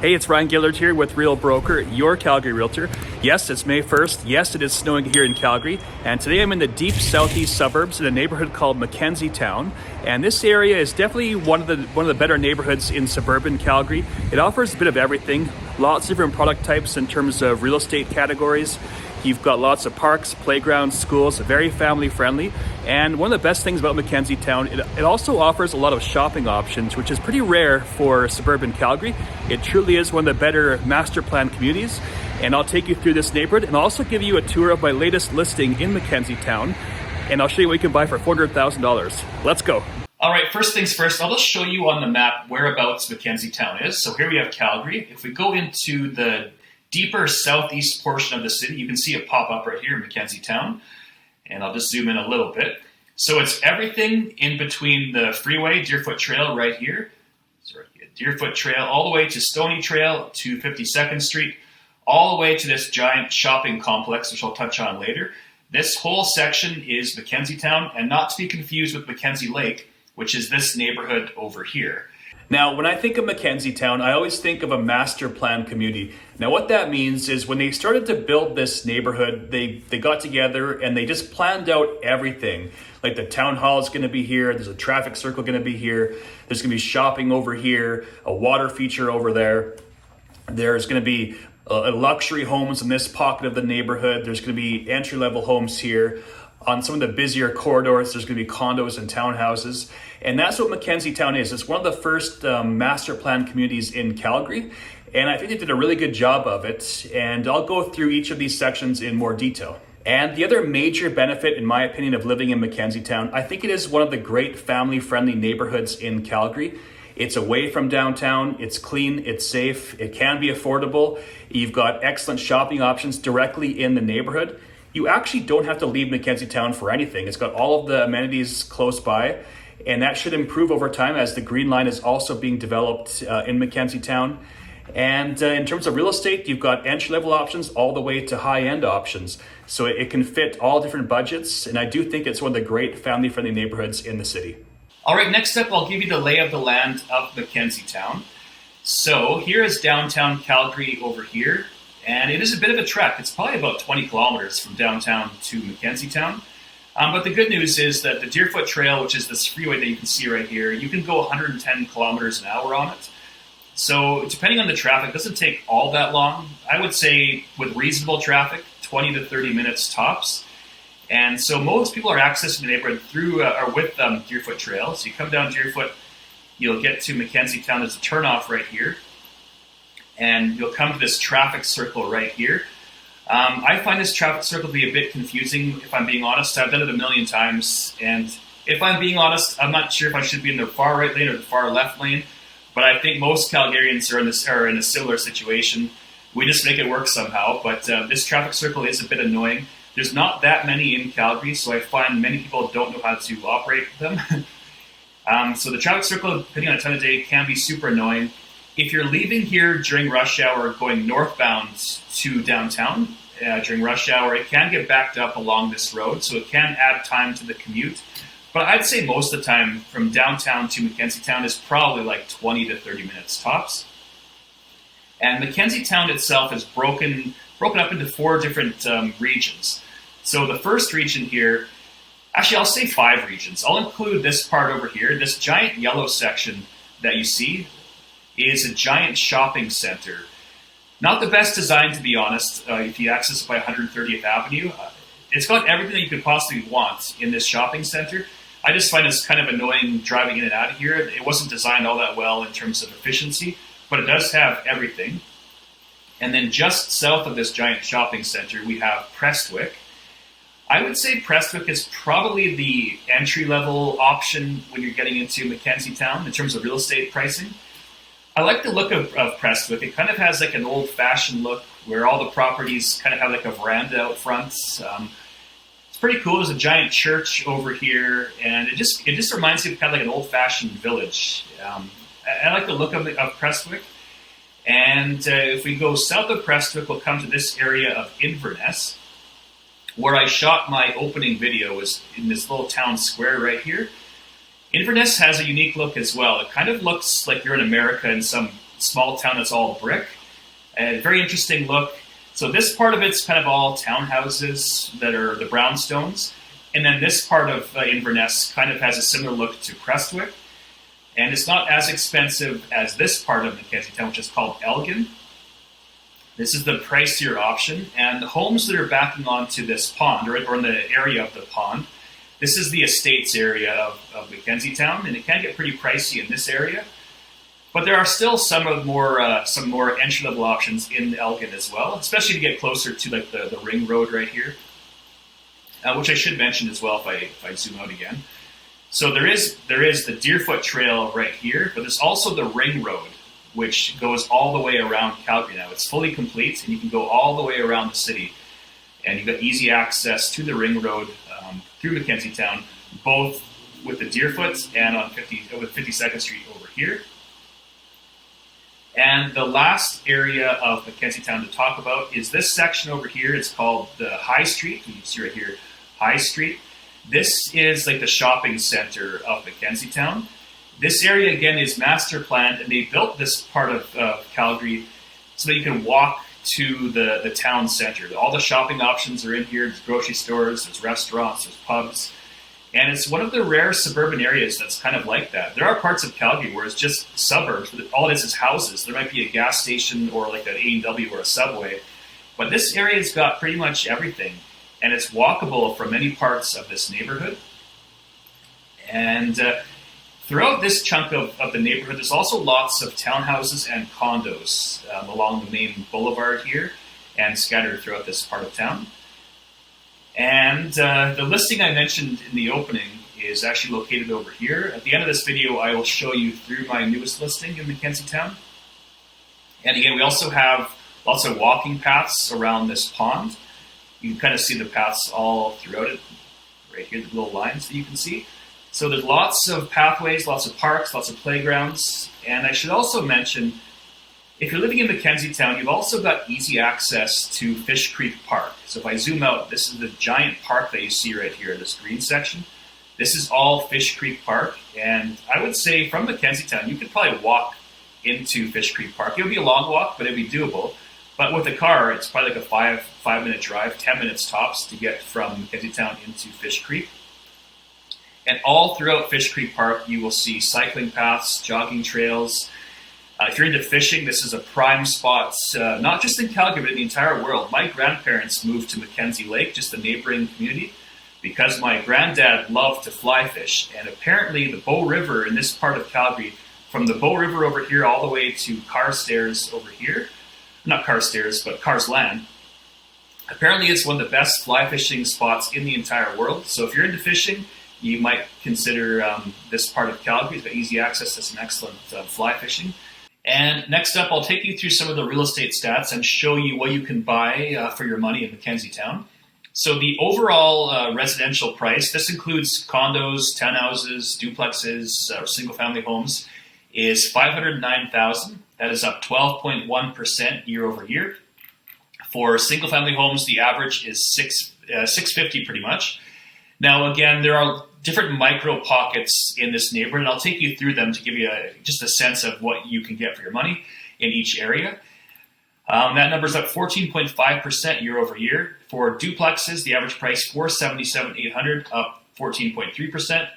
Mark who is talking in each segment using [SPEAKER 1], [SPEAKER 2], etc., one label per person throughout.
[SPEAKER 1] Hey, it's Ryan Gillard here with Real Broker, your Calgary Realtor. Yes, it's May 1st. Yes, it is snowing here in Calgary. And today I'm in the deep southeast suburbs in a neighborhood called McKenzie Towne. And this area is definitely one of the better neighborhoods in suburban Calgary. It offers a bit of everything, lots of different product types in terms of real estate categories. You've got lots of parks, playgrounds, schools, very family friendly. And one of the best things about McKenzie Towne, it also offers a lot of shopping options, which is pretty rare for suburban Calgary. It truly is one of the better master plan communities. And I'll take you through this neighborhood and also give you a tour of my latest listing in McKenzie Towne. And I'll show you what you can buy for $400,000. Let's go. All right, first things first, I'll just show you on the map whereabouts McKenzie Towne is. So here we have Calgary. If we go into the deeper southeast portion of the city, you can see it pop up right here in McKenzie Towne. And I'll just zoom in a little bit. So it's everything in between the freeway, Deerfoot Trail right here. Sorry, Deerfoot Trail all the way to Stony Trail to 52nd Street, all the way to this giant shopping complex, which I'll touch on later. This whole section is McKenzie Towne, and not to be confused with McKenzie Lake, which is this neighborhood over here. Now, when I think of McKenzie Towne, I always think of a master plan community. Now, what that means is when they started to build this neighborhood, they got together and they just planned out everything. Like the town hall is going to be here, there's a traffic circle going to be here, there's going to be shopping over here, a water feature over there. There's going to be luxury homes in this pocket of the neighborhood. There's going to be entry-level homes here. On some of the busier corridors, there's going to be condos and townhouses. And that's what McKenzie Towne is. It's one of the first master plan communities in Calgary. And I think they did a really good job of it. And I'll go through each of these sections in more detail. And the other major benefit, in my opinion, of living in McKenzie Towne, I think it is one of the great family-friendly neighborhoods in Calgary. It's away from downtown, it's clean, it's safe, it can be affordable. You've got excellent shopping options directly in the neighborhood. You actually don't have to leave McKenzie Towne for anything. It's got all of the amenities close by, and that should improve over time as the Green Line is also being developed in McKenzie Towne. And in terms of real estate, you've got entry-level options all the way to high-end options. So it can fit all different budgets, and I do think it's one of the great family-friendly neighborhoods in the city. All right, next up, I'll give you the lay of the land of McKenzie Towne. So here is downtown Calgary over here. And it is a bit of a trek. It's probably about 20 kilometers from downtown to McKenzie Towne. But the good news is that the Deerfoot Trail, which is this freeway that you can see right here, you can go 110 kilometers an hour on it. So depending on the traffic, it doesn't take all that long. I would say with reasonable traffic, 20 to 30 minutes tops. And so most people are accessing the neighborhood through or with Deerfoot Trail. So you come down Deerfoot, you'll get to McKenzie Towne. There's a turnoff right here. And you'll come to this traffic circle right here. I find this traffic circle to be a bit confusing, if I'm being honest. I've done it a million times, and if I'm being honest, I'm not sure if I should be in the far right lane or the far left lane, but I think most Calgarians are in a similar situation. We just make it work somehow, but this traffic circle is a bit annoying. There's not that many in Calgary, so I find many people don't know how to operate them. So the traffic circle, depending on the time of day, can be super annoying. If you're leaving here during rush hour, going northbound to downtown during rush hour, it can get backed up along this road, so it can add time to the commute. But I'd say most of the time from downtown to McKenzie Towne is probably like 20 to 30 minutes tops. And McKenzie Towne itself is broken up into 4 different regions. So the first region here, actually I'll say 5 regions. I'll include this part over here, this giant yellow section that you see is a giant shopping center. Not the best design, to be honest, if you access it by 130th Avenue. It's got everything that you could possibly want in this shopping center. I just find it's kind of annoying driving in and out of here. It wasn't designed all that well in terms of efficiency, but it does have everything. And then just south of this giant shopping center, we have Prestwick. I would say Prestwick is probably the entry-level option when you're getting into McKenzie Towne in terms of real estate pricing. I like the look of Prestwick. It kind of has like an old-fashioned look where all the properties kind of have like a veranda out front. It's pretty cool. There's a giant church over here, and it just reminds you of kind of like an old-fashioned village. I like the look of Prestwick. And if we go south of Prestwick, we'll come to this area of Inverness, where I shot my opening video, was in this little town square right here. Inverness has a unique look as well. It kind of looks like you're in America in some small town that's all brick. And very interesting look. So this part of it's kind of all townhouses that are the brownstones. And then this part of Inverness kind of has a similar look to Prestwick. And it's not as expensive as this part of McKenzie Towne, which is called Elgen. This is the pricier option. And the homes that are backing onto this pond, or in the area of the pond, this is the estates area of McKenzie Towne, and it can get pretty pricey in this area. But there are still some more entry-level options in Elgen as well, especially to get closer to like the ring road right here, which I should mention as well if I zoom out again. So there is the Deerfoot Trail right here, but there's also the ring road, which goes all the way around Calgary now. It's fully complete, and you can go all the way around the city, and you've got easy access to the ring road through McKenzie Towne, both with the Deerfoot and on 52nd Street over here. And the last area of McKenzie Towne to talk about is this section over here. It's called the High Street. You can see right here, High Street. This is like the shopping center of McKenzie Towne. This area, again, is master planned, and they built this part of Calgary so that you can walk to the town center. All the shopping options are in here. There's grocery stores, there's restaurants, there's pubs. And it's one of the rare suburban areas that's kind of like that. There are parts of Calgary where it's just suburbs. All it is houses. There might be a gas station or like an A&W or a Subway. But this area's got pretty much everything. And it's walkable from many parts of this neighborhood. And throughout this chunk of the neighborhood, there's also lots of townhouses and condos along the main boulevard here and scattered throughout this part of town. And the listing I mentioned in the opening is actually located over here. At the end of this video, I will show you through my newest listing in McKenzie Towne. And again, we also have lots of walking paths around this pond. You can kind of see the paths all throughout it. Right here, the little lines that you can see. So there's lots of pathways, lots of parks, lots of playgrounds. And I should also mention, if you're living in McKenzie Towne, you've also got easy access to Fish Creek Park. So if I zoom out, this is the giant park that you see right here, this green section. This is all Fish Creek Park. And I would say from McKenzie Towne, you could probably walk into Fish Creek Park. It would be a long walk, but it would be doable. But with a car, it's probably like a 5-minute drive, 10 minutes tops to get from McKenzie Towne into Fish Creek. And all throughout Fish Creek Park, you will see cycling paths, jogging trails. If you're into fishing, this is a prime spot, not just in Calgary, but in the entire world. My grandparents moved to McKenzie Lake, just the neighboring community, because my granddad loved to fly fish. And apparently the Bow River in this part of Calgary, from the Bow River over here all the way to Carstairs over here, not Carstairs, but Cars Land, apparently it's one of the best fly fishing spots in the entire world. So if you're into fishing, you might consider this part of Calgary. It's got easy access to some excellent fly fishing. And next up, I'll take you through some of the real estate stats and show you what you can buy for your money in McKenzie Towne. So the overall residential price, this includes condos, townhouses, duplexes, single-family homes, is $509,000. That is up 12.1% year over year. For single-family homes, the average is $650 pretty much. Now, again, there are different micro pockets in this neighborhood, and I'll take you through them to give you just a sense of what you can get for your money in each area. That number is up 14.5% year over year. For duplexes, the average price $477,800, up 14.3%.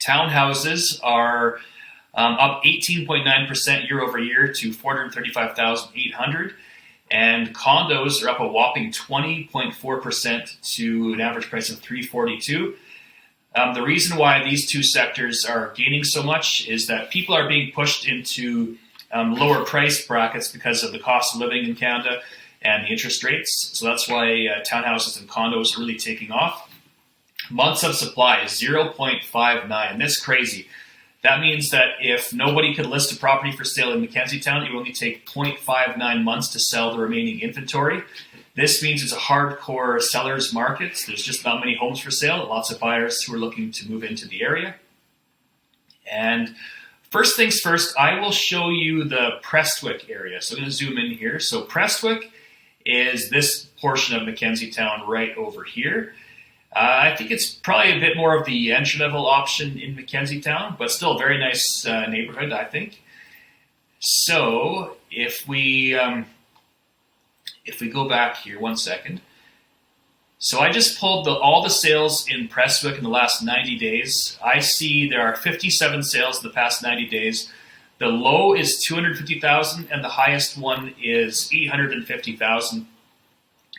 [SPEAKER 1] Townhouses are up 18.9% year over year to $435,800. And condos are up a whopping 20.4% to an average price of $342,000. The reason why these two sectors are gaining so much is that people are being pushed into lower price brackets because of the cost of living in Canada and the interest rates. So that's why townhouses and condos are really taking off. Months of supply is 0.59. That's crazy. That means that if nobody could list a property for sale in McKenzie Towne, it will only take 0.59 months to sell the remaining inventory. This means it's a hardcore seller's market. There's just not many homes for sale, lots of buyers who are looking to move into the area. And first things first, I will show you the Prestwick area. So I'm going to zoom in here. So Prestwick is this portion of McKenzie Towne right over here. I think it's probably a bit more of the entry-level option in McKenzie Towne, but still a very nice neighborhood, I think. So if we go back here 1 second. So I just pulled all the sales in Prestwick in the last 90 days. I see there are 57 sales in the past 90 days. The low is 250,000 and the highest one is 850,000.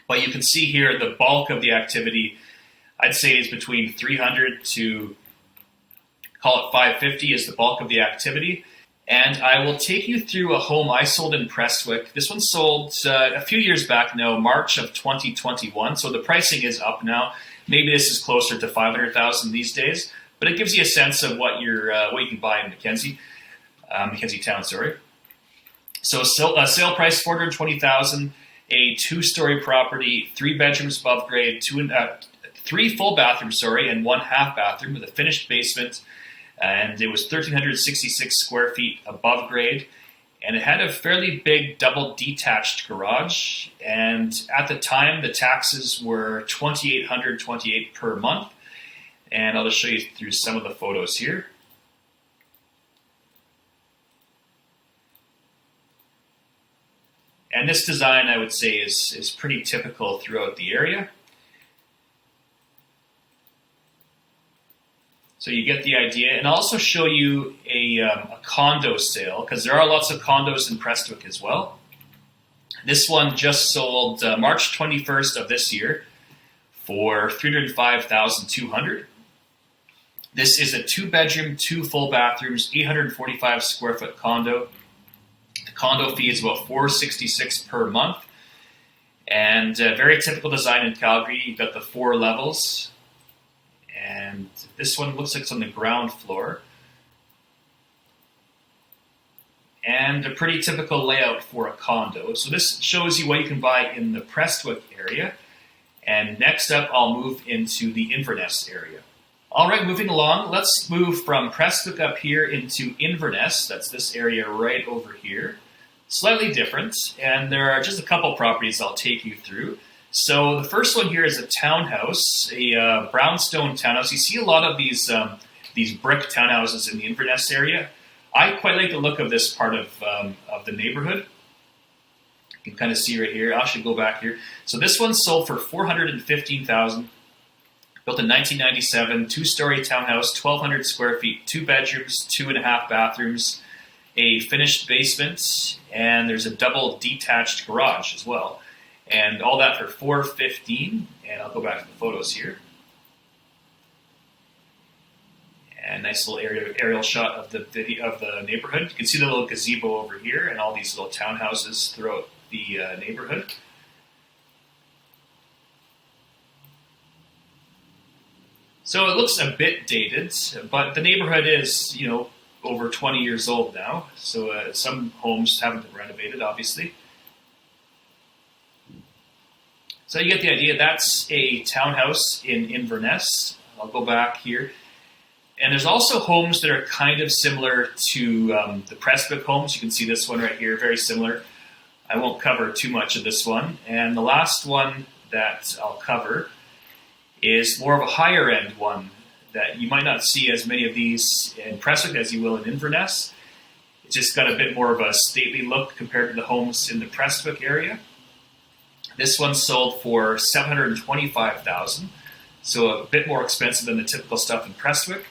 [SPEAKER 1] But you can see here the bulk of the activity, I'd say, is between 300 to, call it 550 is the bulk of the activity. And I will take you through a home I sold in Prestwick. This one sold a few years back now, March of 2021. So the pricing is up now. Maybe this is closer to 500,000 these days, but it gives you a sense of what you can buy in McKenzie Towne. Sorry. So a sale price 420,000, a 2-story property, 3 bedrooms above grade, 3 full bathrooms, and 1 half bathroom with a finished basement. And it was 1,366 square feet above grade. And it had a fairly big double detached garage. And at the time, the taxes were $2,828 per month. And I'll just show you through some of the photos here. And this design, I would say, is pretty typical throughout the area. So you get the idea. And I'll also show you a condo sale, because there are lots of condos in Prestwick as well. This one just sold March 21st of this year for $305,200. This is a 2-bedroom, 2 full bathrooms, 845 square foot condo. The condo fee is about $466 per month. And very typical design in Calgary. You've got the 4 levels. And this one looks like it's on the ground floor. And a pretty typical layout for a condo. So this shows you what you can buy in the Prestwick area. And next up, I'll move into the Inverness area. All right, moving along, let's move from Prestwick up here into Inverness. That's this area right over here. Slightly different, and there are just a couple properties I'll take you through. So the first one here is a townhouse, a brownstone townhouse. You see a lot of these brick townhouses in the Inverness area. I quite like the look of this part of the neighborhood. You can kind of see right here. I'll actually go back here. So this one sold for $415,000. Built in 1997, 2-story townhouse, 1,200 square feet, 2 bedrooms, 2.5 bathrooms, a finished basement, and there's a double detached garage as well. And all that for $415,000. And I'll go back to the photos here. And nice little aerial shot of the neighborhood. You can see the little gazebo over here and all these little townhouses throughout the neighborhood. So it looks a bit dated, but the neighborhood is, over 20 years old now. So some homes haven't been renovated, obviously. So you get the idea. That's a townhouse in Inverness. I'll go back here. And there's also homes that are kind of similar to the Prestwick homes. You can see this one right here, very similar. I won't cover too much of this one. And the last one that I'll cover is more of a higher end one that you might not see as many of these in Prestwick as you will in Inverness. It's just got a bit more of a stately look compared to the homes in the Prestwick area. This one sold for $725,000, so a bit more expensive than the typical stuff in Prestwick.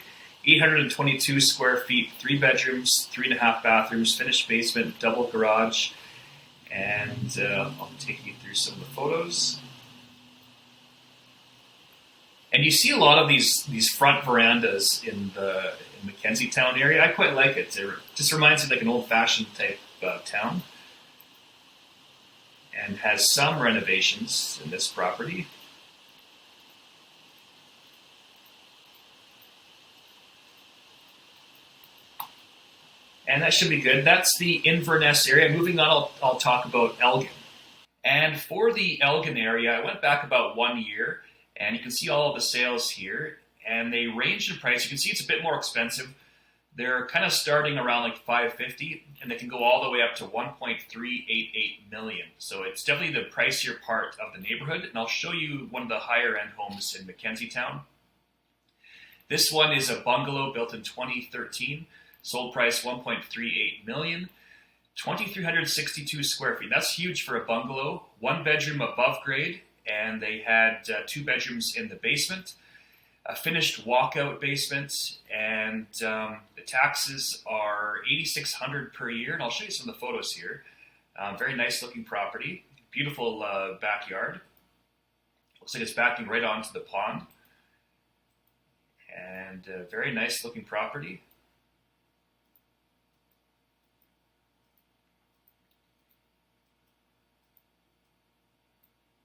[SPEAKER 1] 822 square feet, 3 bedrooms, 3.5 bathrooms, finished basement, double garage, and I'll take you through some of the photos. And you see a lot of these front verandas in the McKenzie Towne area. I quite like it. It just reminds me like an old-fashioned type town. And has some renovations in this property. And that should be good. That's the Inverness area. Moving on, I'll talk about Elgen. And for the Elgen area, I went back about 1 year, and you can see all of the sales here. And they range in price. You can see it's a bit more expensive. They're kind of starting around like $550,000, and they can go all the way up to $1.388 million. So it's definitely the pricier part of the neighborhood. And I'll show you one of the higher end homes in McKenzie Towne. This one is a bungalow built in 2013. Sold price $1.38 million. 2,362 square feet. That's huge for a bungalow. 1 bedroom above grade, and they had 2 bedrooms in the basement, a finished walkout basement, and the taxes are $8,600 per year. And I'll show you some of the photos here. Very nice looking property, beautiful backyard. Looks like it's backing right onto the pond, and very nice looking property.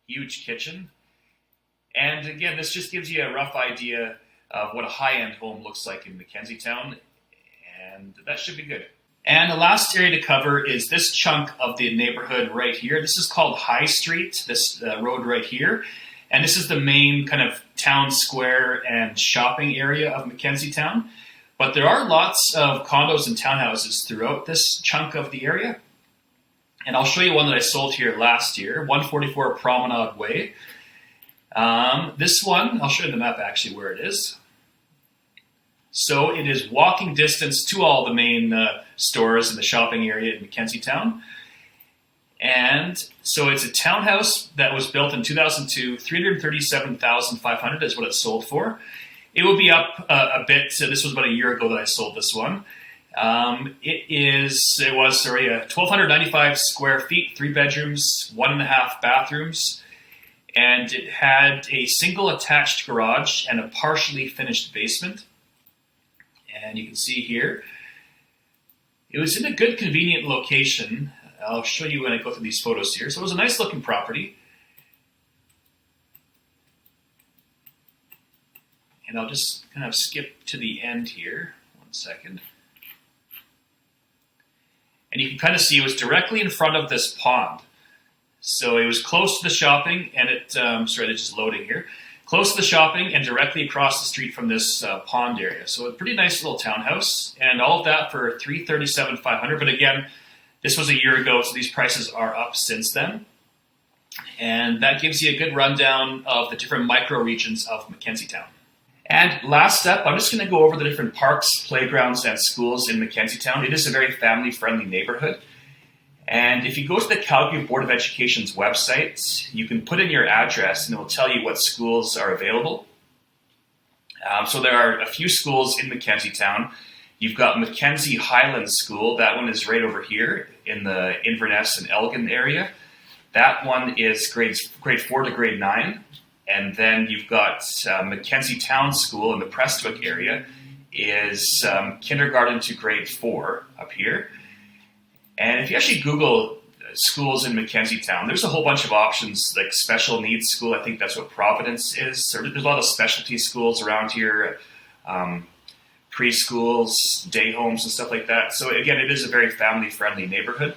[SPEAKER 1] Huge kitchen. And again, this just gives you a rough idea of what a high-end home looks like in McKenzie Towne, and that should be good. And the last area to cover is this chunk of the neighborhood right here. This is called High Street, this road right here. And this is the main kind of town square and shopping area of McKenzie Towne. But there are lots of condos and townhouses throughout this chunk of the area. And I'll show you one that I sold here last year, 144 Promenade Way. This one, I'll show you the map actually where it is. So it is walking distance to all the main stores in the shopping area in McKenzie Towne. And so it's a townhouse that was built in 2002, $337,500 is what it sold for. It will be up a bit. So this was about a year ago that I sold this one. It was 1,295 square feet, 3 bedrooms, 1.5 bathrooms, and it had a single attached garage and a partially finished basement. And you can see here, it was in a good, convenient location. I'll show you when I go through these photos here. So it was a nice looking property. And I'll just kind of skip to the end here. 1 second. And you can kind of see it was directly in front of this pond. So it was close to the shopping, and it's just loading here. Close to the shopping and directly across the street from this pond area. So a pretty nice little townhouse, and all of that for $337,500. But again, this was a year ago, so these prices are up since then. And that gives you a good rundown of the different micro regions of McKenzie Towne. And last up, I'm just going to go over the different parks, playgrounds, and schools in McKenzie Towne. It is a very family-friendly neighborhood. And if you go to the Calgary Board of Education's website, you can put in your address and it will tell you what schools are available. So there are a few schools in McKenzie Towne. You've got McKenzie Highlands School. That one is right over here in the Inverness and Elgen area. That one is grade 4 to grade 9. And then you've got McKenzie Towne School in the Prestwick area is kindergarten to grade 4 up here. And if you actually Google schools in McKenzie Towne, there's a whole bunch of options, like special needs school. I think that's what Providence is. There's a lot of specialty schools around here, preschools, day homes, and stuff like that. So again, it is a very family-friendly neighborhood.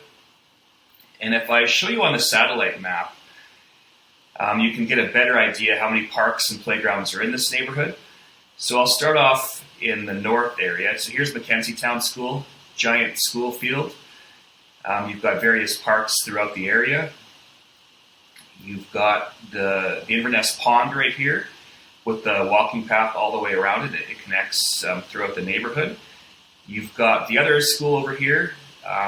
[SPEAKER 1] And if I show you on the satellite map, you can get a better idea how many parks and playgrounds are in this neighborhood. So I'll start off in the north area. So here's McKenzie Towne School, giant school field. You've got various parks throughout the area. You've got the Inverness Pond right here with the walking path all the way around it. It connects throughout the neighborhood. You've got the other school over here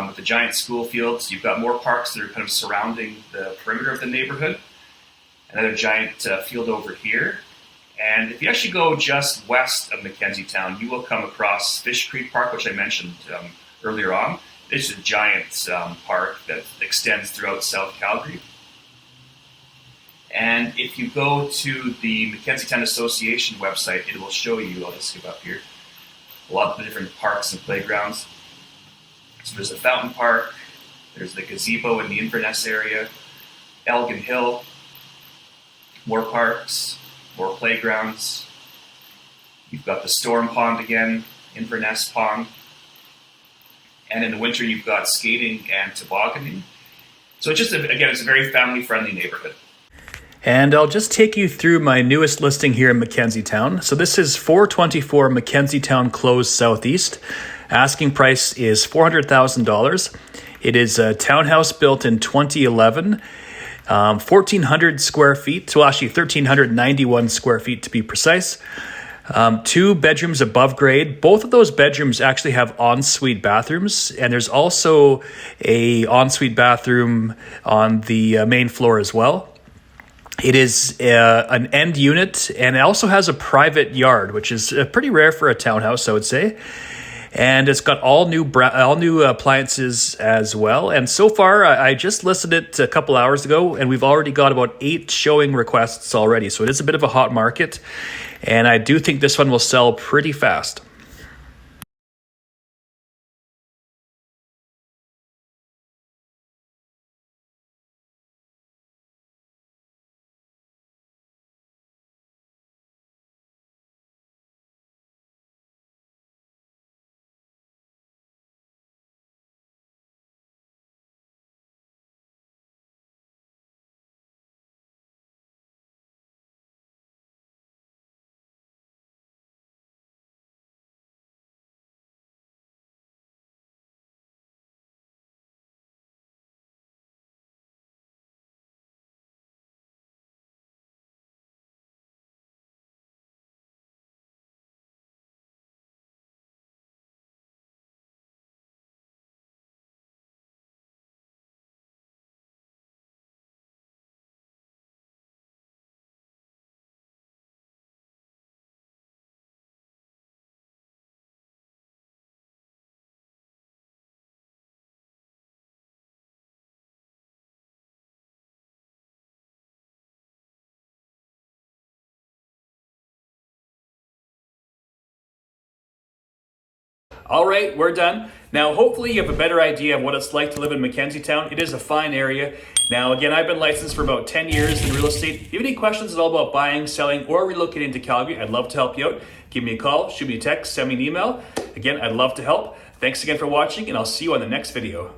[SPEAKER 1] with the giant school fields. You've got more parks that are kind of surrounding the perimeter of the neighborhood. Another giant field over here. And if you actually go just west of McKenzie Towne, you will come across Fish Creek Park, which I mentioned earlier on. It's a giant park that extends throughout South Calgary. And if you go to the McKenzie Towne Association website, it will show you, I'll just skip up here, a lot of the different parks and playgrounds. So there's a fountain park, there's the gazebo in the Inverness area, Elgen Hill, more parks, more playgrounds. You've got the Storm Pond again, Inverness Pond. And in the winter, you've got skating and tobogganing. So it's just, it's a very family-friendly neighborhood.
[SPEAKER 2] And I'll just take you through my newest listing here in McKenzie Towne. So this is 424 McKenzie Towne Close Southeast. Asking price is $400,000. It is a townhouse built in 2011, 1,400 square feet. So actually 1,391 square feet to be precise. 2 bedrooms above grade. Both of those bedrooms actually have ensuite bathrooms, and there's also a ensuite bathroom on the main floor as well. It is an end unit, and it also has a private yard, which is pretty rare for a townhouse, I would say. And it's got all new appliances as well. And so far, I just listed it a couple hours ago, and we've already got about 8 showing requests already. So it is a bit of a hot market, and I do think this one will sell pretty fast. All right, we're done. Now, hopefully you have a better idea of what it's like to live in McKenzie Towne. It is a fine area. Now, again, I've been licensed for about 10 years in real estate. If you have any questions at all about buying, selling, or relocating to Calgary, I'd love to help you out. Give me a call, shoot me a text, send me an email. Again, I'd love to help. Thanks again for watching, and I'll see you on the next video.